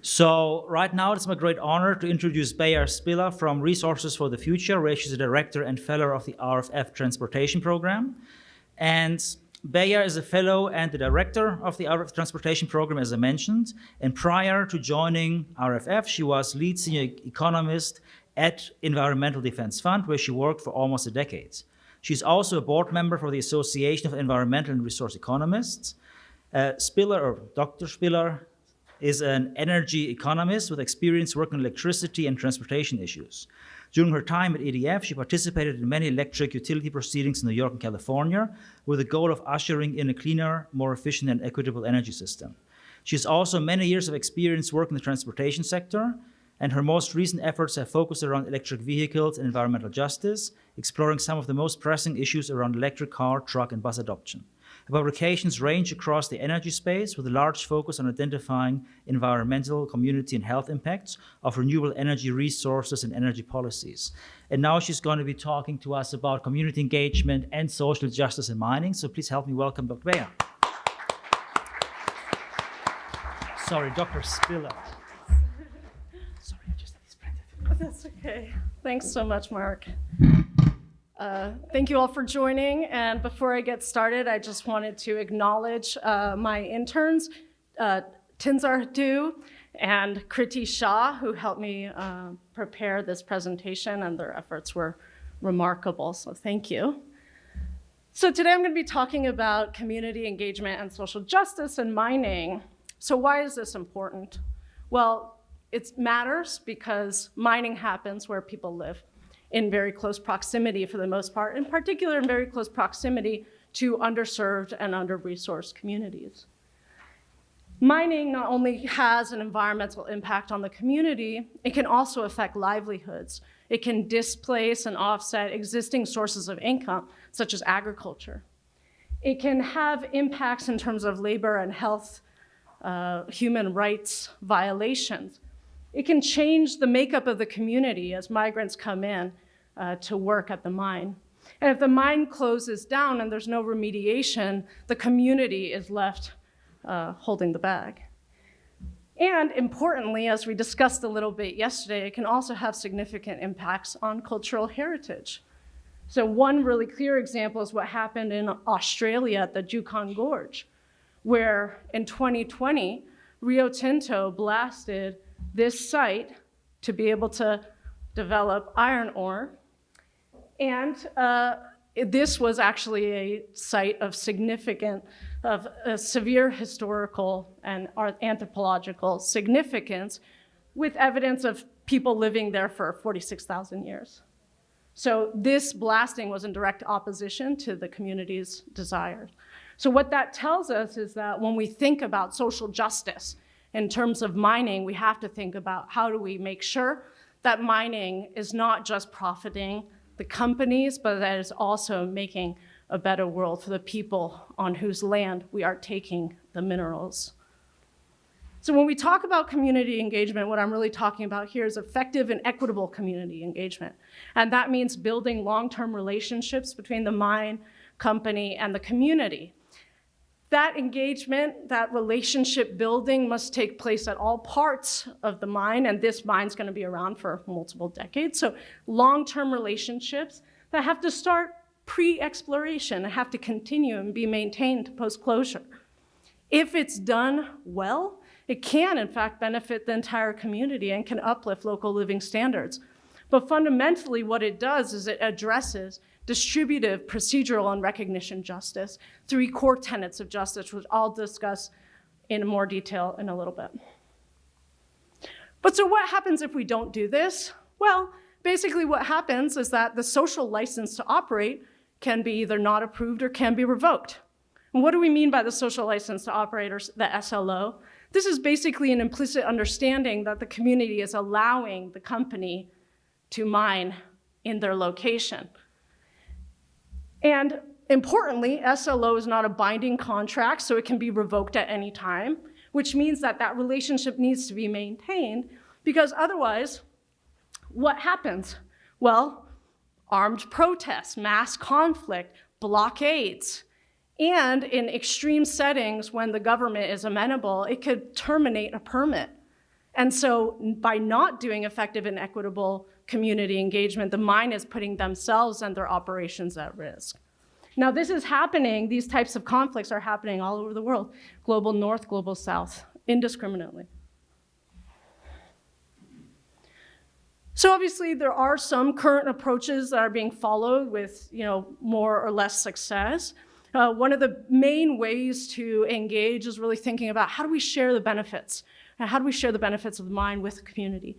So right now, it's my great honor to introduce Beia Spiller from Resources for the Future, where she's the director and fellow of the RFF Transportation Program. And Beia is a fellow and the director of the RFF Transportation Program, as I mentioned. And prior to joining RFF, she was Lead Senior Economist at Environmental Defense Fund, where she worked for almost a decade. She's also a board member for the Association of Environmental and Resource Economists. Spiller, or Dr. Spiller, is an energy economist with experience working on electricity and transportation issues. During her time at EDF, she participated in many electric utility proceedings in New York and California with the goal of ushering in a cleaner, more efficient and equitable energy system. She has also many years of experience working in the transportation sector, and her most recent efforts have focused around electric vehicles and environmental justice, exploring some of the most pressing issues around electric car, truck, and bus adoption. Her publications range across the energy space with a large focus on identifying environmental, community, and health impacts of renewable energy resources and energy policies. And now she's going to be talking to us about community engagement and social justice in mining. So please help me welcome Dr. Beia. Sorry, Dr. Spiller. Sorry, I just printed. That's okay. Thanks so much, Mark. Thank you all for joining. And before I get started, I just wanted to acknowledge my interns, Tinzar Du and Kriti Shah, who helped me prepare this presentation, and their efforts were remarkable, so thank you. So today I'm going to be talking about community engagement and social justice in mining. So why is this important? Well, it matters because mining happens where people live, in very close proximity for the most part, in particular in very close proximity to underserved and under-resourced communities. Mining not only has an environmental impact on the community, it can also affect livelihoods. It can displace and offset existing sources of income, such as agriculture. It can have impacts in terms of labor and health, human rights violations. It can change the makeup of the community as migrants come in to work at the mine. And if the mine closes down and there's no remediation, the community is left holding the bag. And importantly, as we discussed a little bit yesterday, it can also have significant impacts on cultural heritage. So one really clear example is what happened in Australia at the Yukon Gorge, where in 2020, Rio Tinto blasted this site to be able to develop iron ore. And this was actually a site of severe historical and anthropological significance, with evidence of people living there for 46,000 years. So this blasting was in direct opposition to the community's desires. So what that tells us is that when we think about social justice in terms of mining, we have to think about how do we make sure that mining is not just profiting the companies, but that is also making a better world for the people on whose land we are taking the minerals. So when we talk about community engagement, what I'm really talking about here is effective and equitable community engagement. And that means building long-term relationships between the mine company and the community. That engagement, that relationship building must take place at all parts of the mine, and this mine's going to be around for multiple decades. So long-term relationships that have to start pre-exploration and have to continue and be maintained post-closure. If it's done well, it can, in fact, benefit the entire community and can uplift local living standards. But fundamentally, what it does is it addresses distributive, procedural, and recognition justice, three core tenets of justice, which I'll discuss in more detail in a little bit. But so what happens if we don't do this? Well, basically what happens is that the social license to operate can be either not approved or can be revoked. And what do we mean by the social license to operate, or the SLO? This is basically an implicit understanding that the community is allowing the company to mine in their location. And importantly, SLO is not a binding contract, so it can be revoked at any time, which means that that relationship needs to be maintained, because otherwise, what happens? Well, armed protests, mass conflict, blockades, and in extreme settings when the government is amenable, it could terminate a permit And so by not doing effective and equitable community engagement, the mine is putting themselves and their operations at risk. Now, this is happening, these types of conflicts are happening all over the world, global north, global south, indiscriminately. So obviously, there are some current approaches that are being followed with more or less success. One of the main ways to engage is really thinking about how do we share the benefits? And how do we share the benefits of the mine with the community?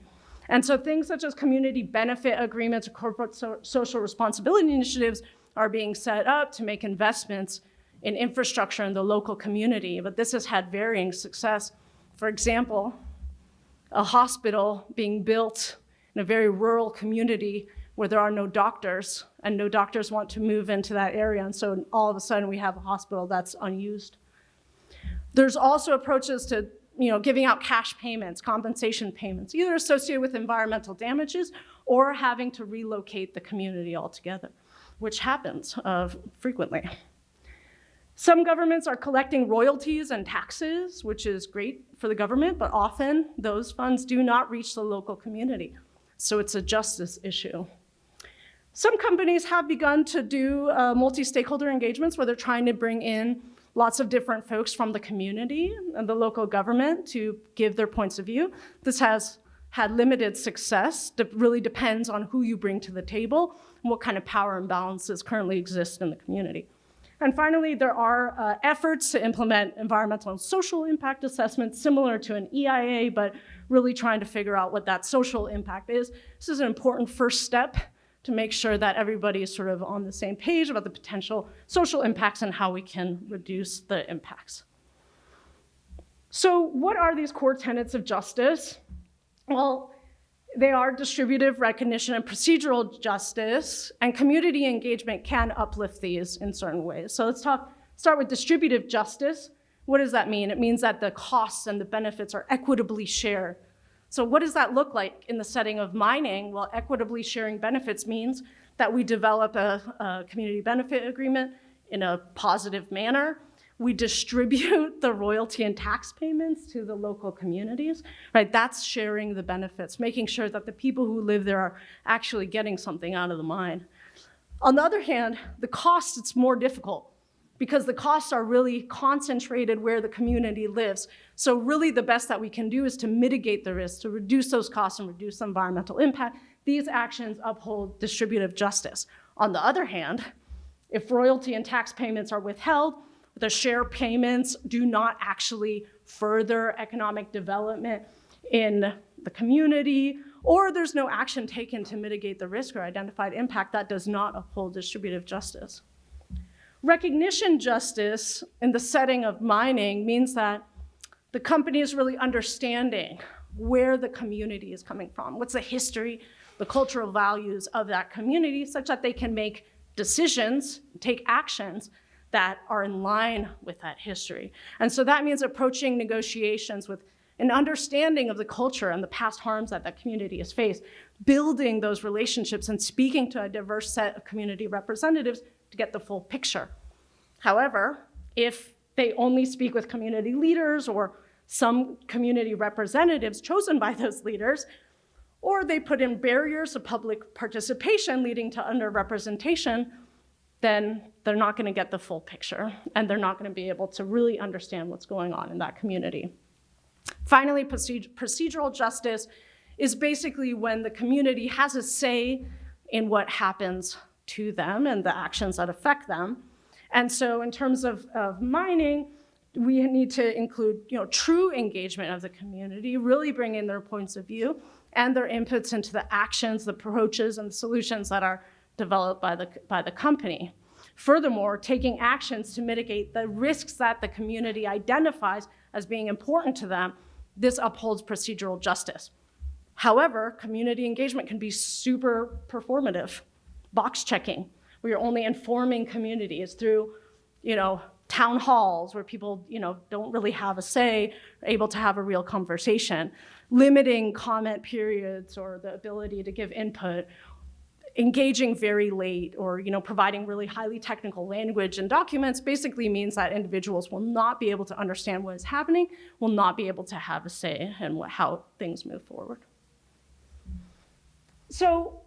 And so things such as community benefit agreements or corporate social responsibility initiatives are being set up to make investments in infrastructure in the local community, but this has had varying success. For example, a hospital being built in a very rural community where there are no doctors, and no doctors want to move into that area, and so all of a sudden we have a hospital that's unused. There's also approaches to giving out cash payments, compensation payments, either associated with environmental damages or having to relocate the community altogether, which happens frequently. Some governments are collecting royalties and taxes, which is great for the government, but often those funds do not reach the local community. So it's a justice issue. Some companies have begun to do multi-stakeholder engagements where they're trying to bring in lots of different folks from the community and the local government to give their points of view. This has had limited success. It really depends on who you bring to the table and what kind of power imbalances currently exist in the community. And finally, there are efforts to implement environmental and social impact assessments similar to an EIA, but really trying to figure out what that social impact is. This is an important first step to make sure that everybody is sort of on the same page about the potential social impacts and how we can reduce the impacts. So what are these core tenets of justice? Well, they are distributive recognition and procedural justice, and community engagement can uplift these in certain ways. So let's start with distributive justice. What does that mean? It means that the costs and the benefits are equitably shared. So what does that look like in the setting of mining? Well, equitably sharing benefits means that we develop a community benefit agreement in a positive manner. We distribute the royalty and tax payments to the local communities, right? That's sharing the benefits, making sure that the people who live there are actually getting something out of the mine. On the other hand, the costs, it's more difficult because the costs are really concentrated where the community lives. So really the best that we can do is to mitigate the risk, to reduce those costs and reduce the environmental impact. These actions uphold distributive justice. On the other hand, if royalty and tax payments are withheld, the share payments do not actually further economic development in the community, or there's no action taken to mitigate the risk or identified impact, that does not uphold distributive justice. Recognition justice in the setting of mining means that the company is really understanding where the community is coming from, what's the history, the cultural values of that community, such that they can make decisions, take actions that are in line with that history. And so that means approaching negotiations with an understanding of the culture and the past harms that that community has faced, building those relationships and speaking to a diverse set of community representatives to get the full picture. However, if they only speak with community leaders or some community representatives chosen by those leaders, or they put in barriers of public participation leading to underrepresentation, then they're not going to get the full picture, and they're not going to be able to really understand what's going on in that community. Finally, procedural justice is basically when the community has a say in what happens to them and the actions that affect them. And so in terms of mining, we need to include true engagement of the community, really bring in their points of view and their inputs into the actions, the approaches, and the solutions that are developed by the company. Furthermore, taking actions to mitigate the risks that the community identifies as being important to them, this upholds procedural justice. However, community engagement can be super performative, box checking, where you're only informing communities through, town halls where people, don't really have a say, are able to have a real conversation, limiting comment periods or the ability to give input, engaging very late or providing really highly technical language and documents basically means that individuals will not be able to understand what is happening, will not be able to have a say in how things move forward. So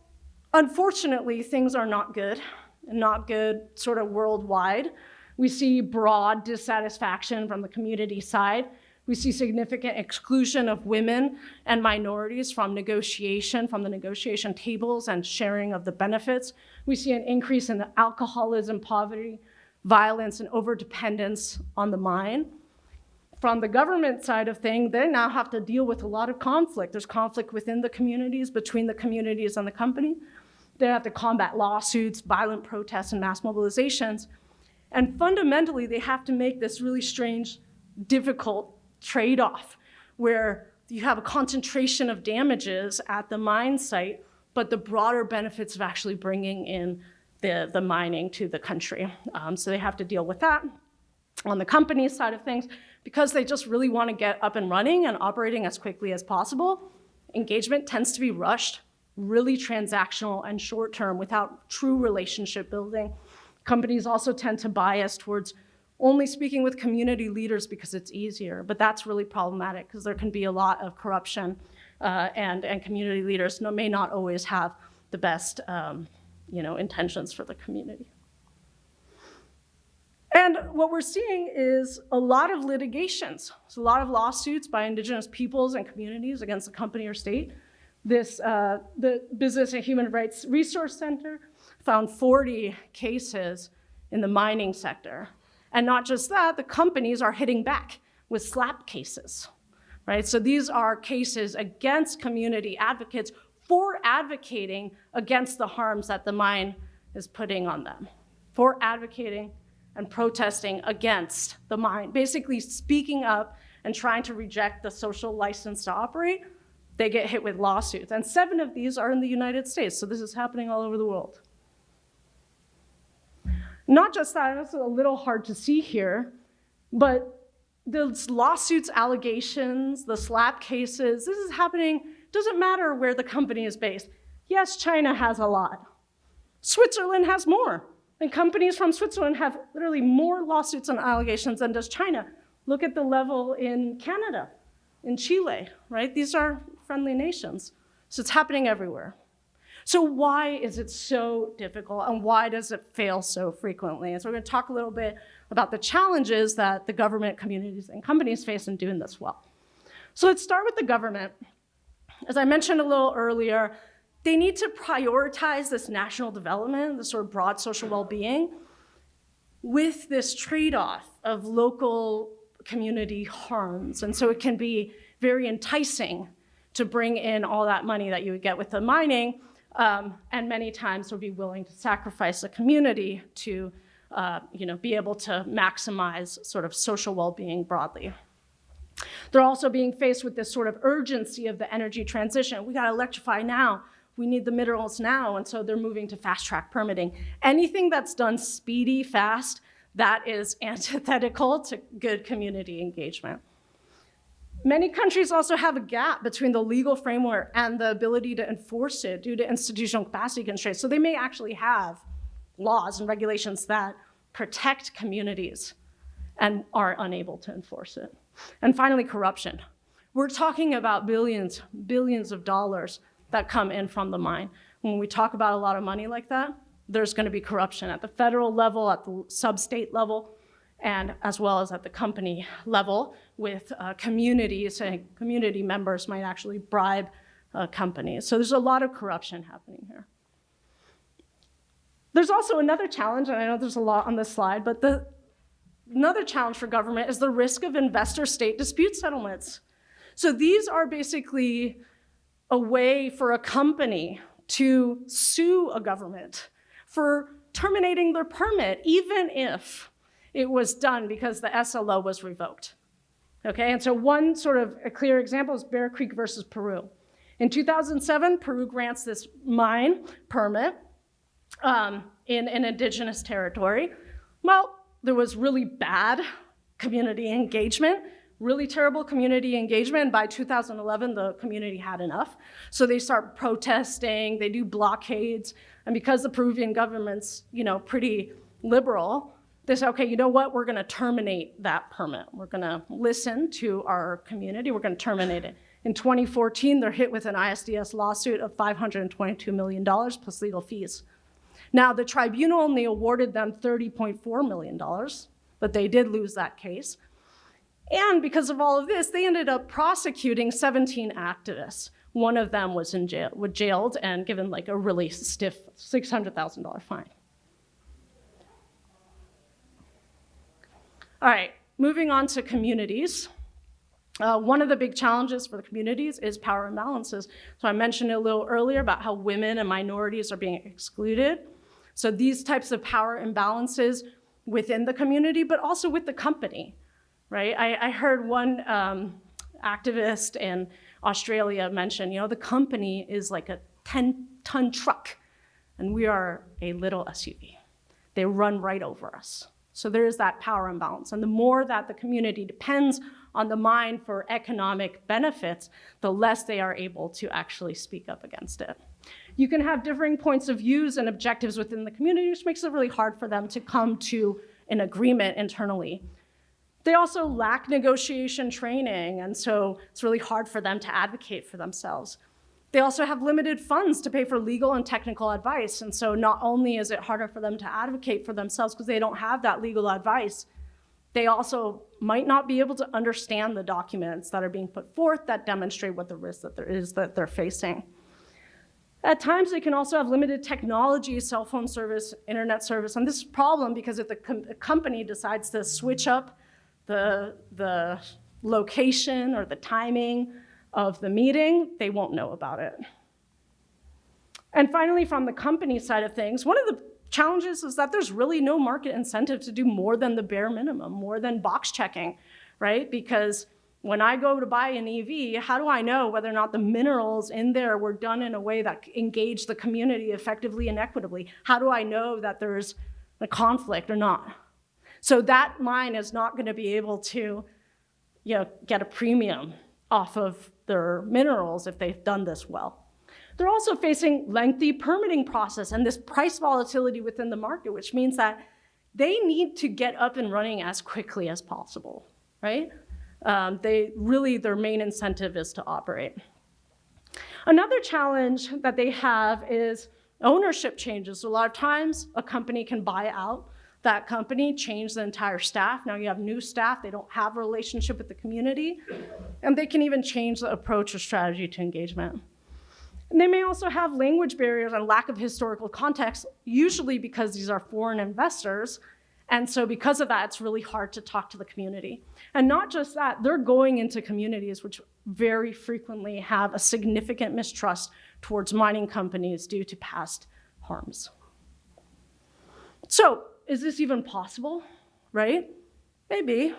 unfortunately, things are not good sort of worldwide. We see broad dissatisfaction from the community side. We see significant exclusion of women and minorities from the negotiation tables and sharing of the benefits. We see an increase in the alcoholism, poverty, violence, and overdependence on the mine. From the government side of things, they now have to deal with a lot of conflict. There's conflict within the communities, between the communities and the company. They have to combat lawsuits, violent protests, and mass mobilizations. And fundamentally, they have to make this really strange, difficult trade-off where you have a concentration of damages at the mine site, but the broader benefits of actually bringing in the mining to the country. So they have to deal with that. On the company side of things, because they just really want to get up and running and operating as quickly as possible, engagement tends to be rushed, really transactional and short-term without true relationship building. Companies also tend to bias towards only speaking with community leaders because it's easier, but that's really problematic because there can be a lot of corruption and community leaders may not always have the best intentions for the community. And what we're seeing is a lot of litigations. So a lot of lawsuits by indigenous peoples and communities against the company or state. The Business and Human Rights Resource Center found 40 cases in the mining sector. And not just that, the companies are hitting back with slap cases, right? So these are cases against community advocates for advocating against the harms that the mine is putting on them, for advocating and protesting against the mine, basically speaking up and trying to reject the social license to operate. They get hit with lawsuits. And 7 of these are in the United States, so this is happening all over the world. Not just that, it's a little hard to see here, but the lawsuits, allegations, the slap cases, this is happening, doesn't matter where the company is based. Yes, China has a lot. Switzerland has more. And companies from Switzerland have literally more lawsuits and allegations than does China. Look at the level in Canada, in Chile, right? These are friendly nations. So it's happening everywhere. So why is it so difficult and why does it fail so frequently? And so we're going to talk a little bit about the challenges that the government, communities, and companies face in doing this well. So let's start with the government. As I mentioned a little earlier, they need to prioritize this national development, this sort of broad social well-being, with this trade-off of local community harms. And so it can be very enticing to bring in all that money that you would get with the mining, and many times would be willing to sacrifice the community to be able to maximize sort of social well-being broadly. They're also being faced with this sort of urgency of the energy transition. We gotta electrify now. We need the minerals now, and so they're moving to fast-track permitting. Anything that's done speedy, fast, that is antithetical to good community engagement. Many countries also have a gap between the legal framework and the ability to enforce it due to institutional capacity constraints. So they may actually have laws and regulations that protect communities and are unable to enforce it. And finally, corruption. We're talking about billions of dollars that come in from the mine. When we talk about a lot of money like that, there's going to be corruption at the federal level, at the sub-state level, and as well as at the company level with communities, and community members might actually bribe companies. So there's a lot of corruption happening here. There's also another challenge, and I know there's a lot on this slide, but another challenge for government is the risk of investor-state dispute settlements. So these are basically a way for a company to sue a government for terminating their permit, even if it was done because the SLO was revoked. Okay, and so one sort of a clear example is Bear Creek versus Peru. In 2007, Peru grants this mine permit in an indigenous territory. Well, there was really bad community engagement, really terrible community engagement. By 2011, the community had enough. So they start protesting, they do blockades. And because the Peruvian government's, pretty liberal, they say, okay, you know what? We're gonna terminate that permit. We're gonna listen to our community. We're gonna terminate it. In 2014, they're hit with an ISDS lawsuit of $522 million plus legal fees. Now, the tribunal only awarded them $30.4 million, but they did lose that case. And because of all of this, they ended up prosecuting 17 activists. One of them was jailed and given like a really stiff $600,000 fine. All right, moving on to communities. One of the big challenges for the communities is power imbalances. So I mentioned a little earlier about how women and minorities are being excluded. So these types of power imbalances within the community, but also with the company, right? I heard one activist in Australia mention, the company is like a 10-ton truck, and we are a little SUV. They run right over us. So there is that power imbalance. And the more that the community depends on the mine for economic benefits, the less they are able to actually speak up against it. You can have differing points of views and objectives within the community, which makes it really hard for them to come to an agreement internally. They also lack negotiation training, and so it's really hard for them to advocate for themselves. They also have limited funds to pay for legal and technical advice, and so not only is it harder for them to advocate for themselves because they don't have that legal advice, they also might not be able to understand the documents that are being put forth that demonstrate what the risk that there is that they're facing. At times, they can also have limited technology, cell phone service, internet service, and this is a problem because if the company decides to switch up the location or the timing of the meeting, they won't know about it. And finally, from the company side of things, one of the challenges is that there's really no market incentive to do more than the bare minimum, more than box checking, right? Because when I go to buy an EV, how do I know whether or not the minerals in there were done in a way that engage the community effectively and equitably? How do I know that there's a conflict or not? So that mine is not going to be able to get a premium off of their minerals if they've done this well. They're also facing lengthy permitting process and this price volatility within the market, which means that they need to get up and running as quickly as possible, right? Their main incentive is to operate. Another challenge that they have is ownership changes. A lot of times, a company can buy out that company, change the entire staff. Now you have new staff, they don't have a relationship with the community, and they can even change the approach or strategy to engagement. And they may also have language barriers and lack of historical context, usually because these are foreign investors. And so because of that, it's really hard to talk to the community. And not just that, they're going into communities which very frequently have a significant mistrust towards mining companies due to past harms. So is this even possible, right? Maybe. In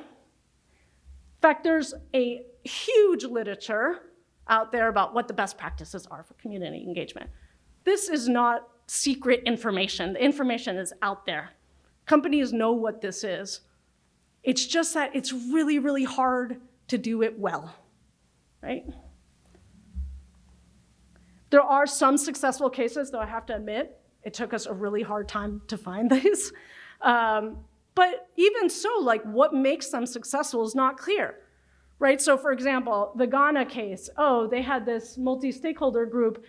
fact, there's a huge literature out there about what the best practices are for community engagement. This is not secret information. The information is out there. Companies know what this is. It's just that it's really, really hard to do it well, right? There are some successful cases, though I have to admit, it took us a really hard time to find these. But even so, what makes them successful is not clear, right? So for example, the Ghana case, they had this multi-stakeholder group.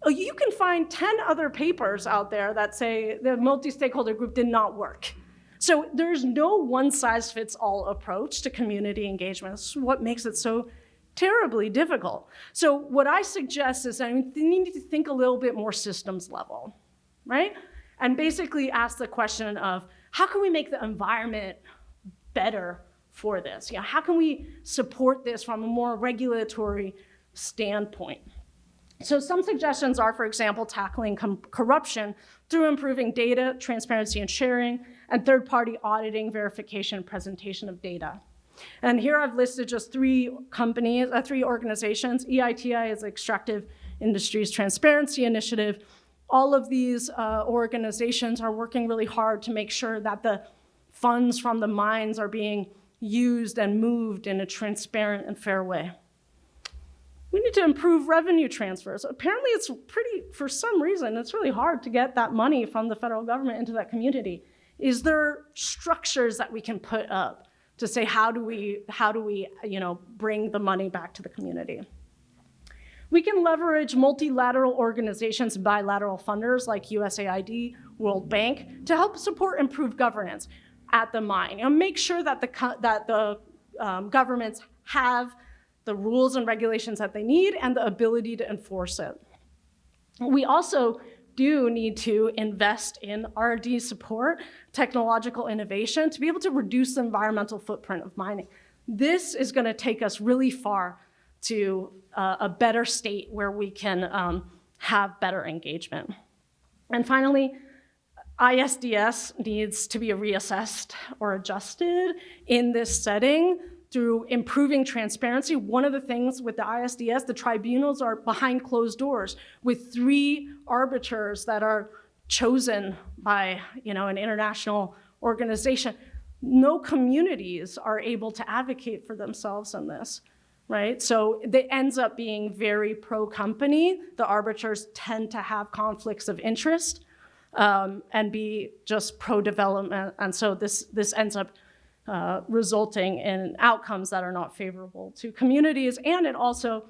You can find 10 other papers out there that say the multi-stakeholder group did not work. So there's no one-size-fits-all approach to community engagement. This is what makes it so terribly difficult. So what I suggest is that they need to think a little bit more systems level, right? And basically ask the question of, how can we make the environment better for this? How can we support this from a more regulatory standpoint? So some suggestions are, for example, tackling corruption through improving data, transparency and sharing, and third-party auditing, verification, and presentation of data. And here I've listed just three organizations. EITI is the Extractive Industries Transparency Initiative. All of these organizations are working really hard to make sure that the funds from the mines are being used and moved in a transparent and fair way. We need to improve revenue transfers. Apparently for some reason, it's really hard to get that money from the federal government into that community. Is there structures that we can put up to say, how do we bring the money back to the community? We can leverage multilateral organizations and bilateral funders like USAID, World Bank, to help support improved governance at the mine. Make sure that the governments have the rules and regulations that they need and the ability to enforce it. We also do need to invest in R&D support, technological innovation, to be able to reduce the environmental footprint of mining. This is going to take us really far to a better state where we can have better engagement. And finally, ISDS needs to be reassessed or adjusted in this setting through improving transparency. One of the things with the ISDS, the tribunals are behind closed doors with 3 arbiters that are chosen by an international organization. No communities are able to advocate for themselves in this, right? So it ends up being very pro-company. The arbiters tend to have conflicts of interest and be just pro-development. And so this ends up resulting in outcomes that are not favorable to communities, and it also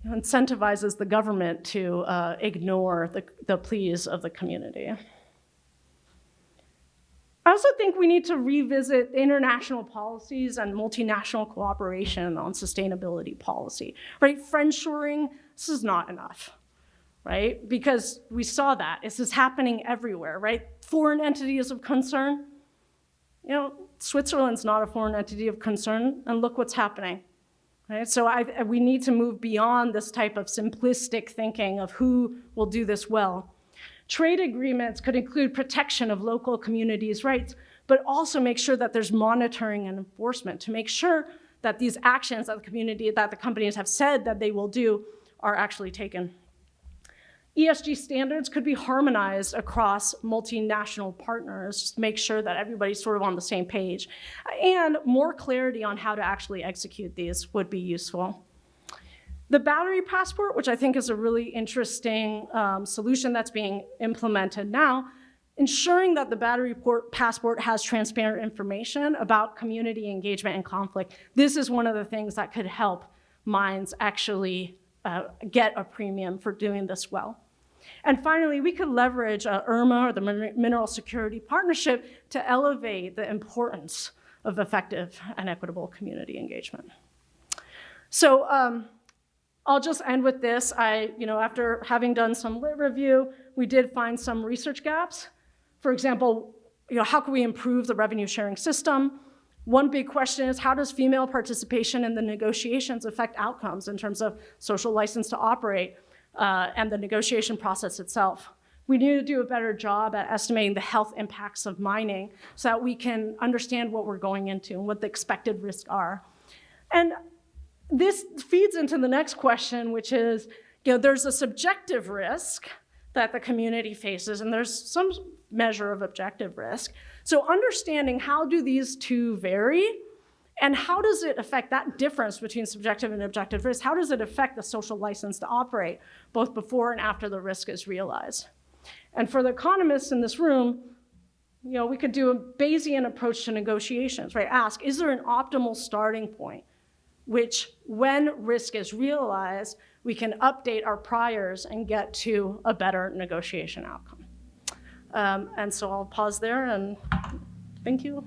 incentivizes the government to ignore the pleas of the community. I also think we need to revisit international policies and multinational cooperation on sustainability policy, right? Friendshoring, this is not enough, right? Because we saw that. This is happening everywhere, right? Foreign entities of concern. Switzerland's not a foreign entity of concern, and look what's happening. Right? So we need to move beyond this type of simplistic thinking of who will do this well. Trade agreements could include protection of local communities' rights, but also make sure that there's monitoring and enforcement to make sure that these actions that the companies have said that they will do are actually taken. ESG standards could be harmonized across multinational partners, just to make sure that everybody's sort of on the same page. And more clarity on how to actually execute these would be useful. The battery passport, which I think is a really interesting solution that's being implemented now, ensuring that the battery passport has transparent information about community engagement and conflict. This is one of the things that could help mines actually get a premium for doing this well. And finally, we could leverage IRMA, or the Mineral Security Partnership, to elevate the importance of effective and equitable community engagement. So I'll just end with this. After having done some lit review, we did find some research gaps. For example, how can we improve the revenue sharing system? One big question is, how does female participation in the negotiations affect outcomes in terms of social license to operate and the negotiation process itself? We need to do a better job at estimating the health impacts of mining so that we can understand what we're going into and what the expected risks are. And this feeds into the next question, which is, there's a subjective risk that the community faces, and there's some measure of objective risk. So understanding how do these two vary, and how does it affect that difference between subjective and objective risk? How does it affect the social license to operate, both before and after the risk is realized? And for the economists in this room, we could do a Bayesian approach to negotiations, right? Ask, is there an optimal starting point, which when risk is realized, we can update our priors and get to a better negotiation outcome. And so I'll pause there and thank you.